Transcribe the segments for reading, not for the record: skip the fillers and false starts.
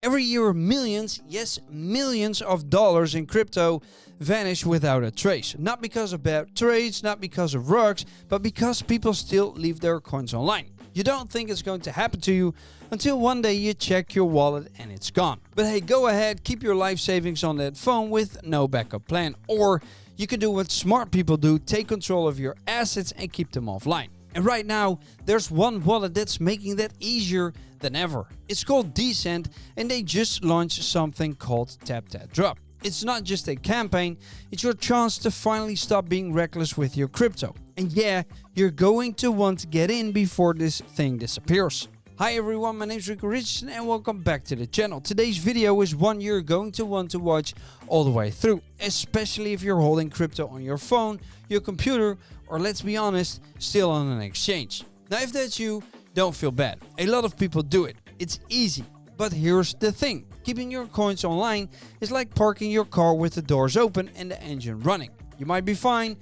Every year millions, yes millions of dollars in crypto vanish without a trace. Not because of bad trades, not because of rugs, but because people still leave their coins online. You don't think it's going to happen to you until one day you check your wallet and it's gone. But hey, go ahead, keep your life savings on that phone with no backup plan. Or you can do what smart people do, take control of your assets and keep them offline. And right now, there's one wallet that's making that easier than ever. It's called Dcent, and they just launched something called Tap That Drop. It's not just a campaign, it's your chance to finally stop being reckless with your crypto. And yeah, you're going to want to get in before this thing disappears. Hi everyone, my name is Rico Richardson and welcome back to the channel. Today's video is one you're going to want to watch all the way through, especially if you're holding crypto on your phone, your computer, or let's be honest, still on an exchange. Now if that's you, don't feel bad. A lot of people do it. It's easy. But here's the thing. Keeping your coins online is like parking your car with the doors open and the engine running. You might be fine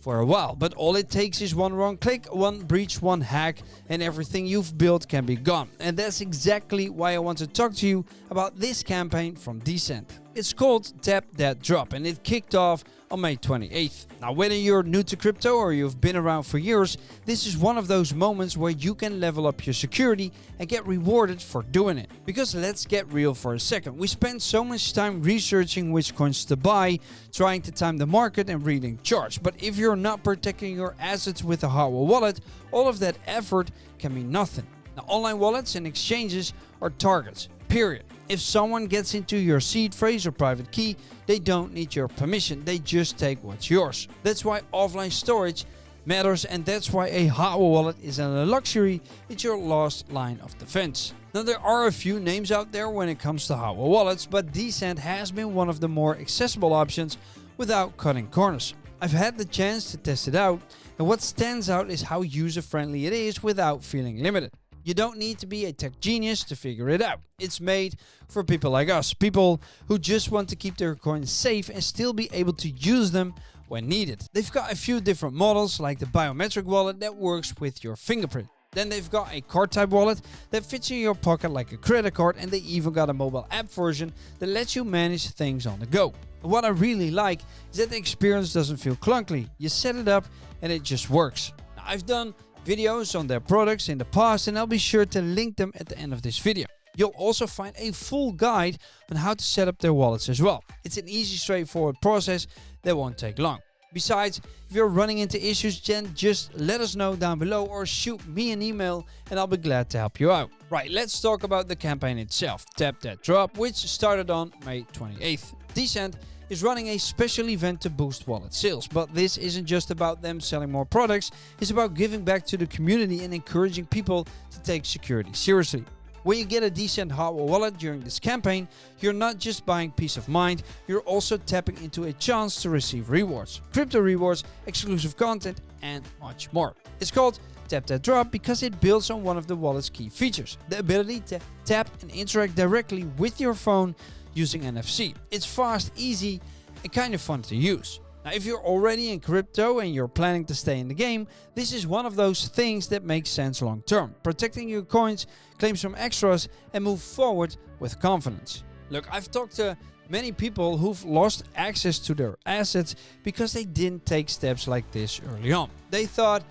for a while, but all it takes is one wrong click, one breach, one hack, and everything you've built can be gone. And that's exactly why I want to talk to you about this campaign from Dcent. It's called Tap That Drop and it kicked off on May 28th. Now whether you're new to crypto or you've been around for years, this is one of those moments where you can level up your security and get rewarded for doing it. Because let's get real for a second. We spend so much time researching which coins to buy, trying to time the market and reading charts. But if you're not protecting your assets with a hardware wallet, all of that effort can mean nothing. Now online wallets and exchanges are targets. Period. If someone gets into your seed phrase or private key, they don't need your permission, they just take what's yours. That's why offline storage matters, and that's why a hardware wallet isn't a luxury, it's your last line of defense. Now there are a few names out there when it comes to hardware wallets, but Dcent has been one of the more accessible options without cutting corners. I've had the chance to test it out, and what stands out is how user-friendly it is without feeling limited. You don't need to be a tech genius to figure it out. It's made for people like us, people who just want to keep their coins safe and still be able to use them when needed. They've got a few different models like the biometric wallet that works with your fingerprint. Then they've got a card type wallet that fits in your pocket like a credit card, and they even got a mobile app version that lets you manage things on the go. And what I really like is that the experience doesn't feel clunky. You set it up and it just works. Now, I've done videos on their products in the past and I'll be sure to link them at the end of this video. You'll also find a full guide on how to set up their wallets as well. It's an easy, straightforward process that won't take long. Besides, if you're running into issues, then just let us know down below or shoot me an email and I'll be glad to help you out. Right, let's talk about the campaign itself, Tap That Drop, which started on May 28th. Dcent is running a special event to boost wallet sales, but this isn't just about them selling more products, it's about giving back to the community and encouraging people to take security seriously. When you get a Dcent hardware wallet during this campaign, you're not just buying peace of mind, you're also tapping into a chance to receive rewards, crypto rewards, exclusive content and much more. It's called Tap That Drop because it builds on one of the wallet's key features, the ability to tap and interact directly with your phone using NFC. It's fast, easy, and kind of fun to use. Now, if you're already in crypto and you're planning to stay in the game, this is one of those things that makes sense long term. Protecting your coins, claim some extras, and move forward with confidence. Look, I've talked to many people who've lost access to their assets because they didn't take steps like this early on. They thought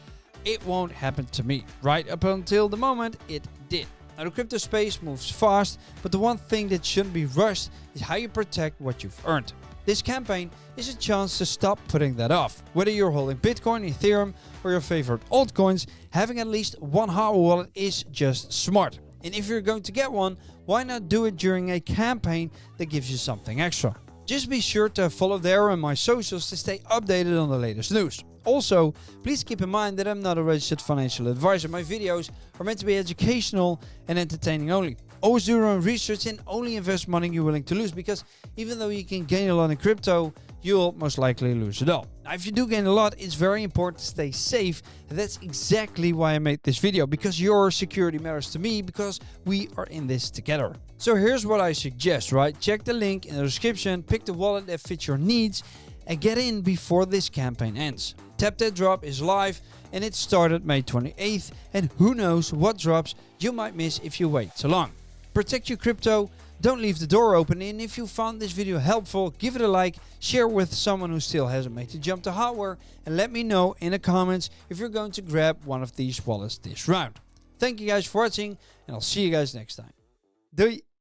it won't happen to me, right up until the moment it did. Now the crypto space moves fast, but the one thing that shouldn't be rushed is how you protect what you've earned. This campaign is a chance to stop putting that off. Whether you're holding Bitcoin, Ethereum or your favorite altcoins, having at least one hardware wallet is just smart. And if you're going to get one, why not do it during a campaign that gives you something extra? Just be sure to follow there and my socials to stay updated on the latest news. Also, please keep in mind that I'm not a registered financial advisor. My videos are meant to be educational and entertaining only. Always do your own research and only invest money you're willing to lose, because even though you can gain a lot in crypto, you'll most likely lose it all. Now, if you do gain a lot, it's very important to stay safe. And that's exactly why I made this video, because your security matters to me, because we are in this together. So here's what I suggest, right? Check the link in the description, pick the wallet that fits your needs, and get in before this campaign ends. Tap That Drop is live and it started May 28th, and who knows what drops you might miss if you wait too long. Protect your crypto, Don't leave the door open, and if you found this video helpful, give it a like, share with someone who still hasn't made the jump to hardware, and let me know in the comments if you're going to grab one of these wallets this round. Thank you guys for watching, and I'll see you guys next time. Doei!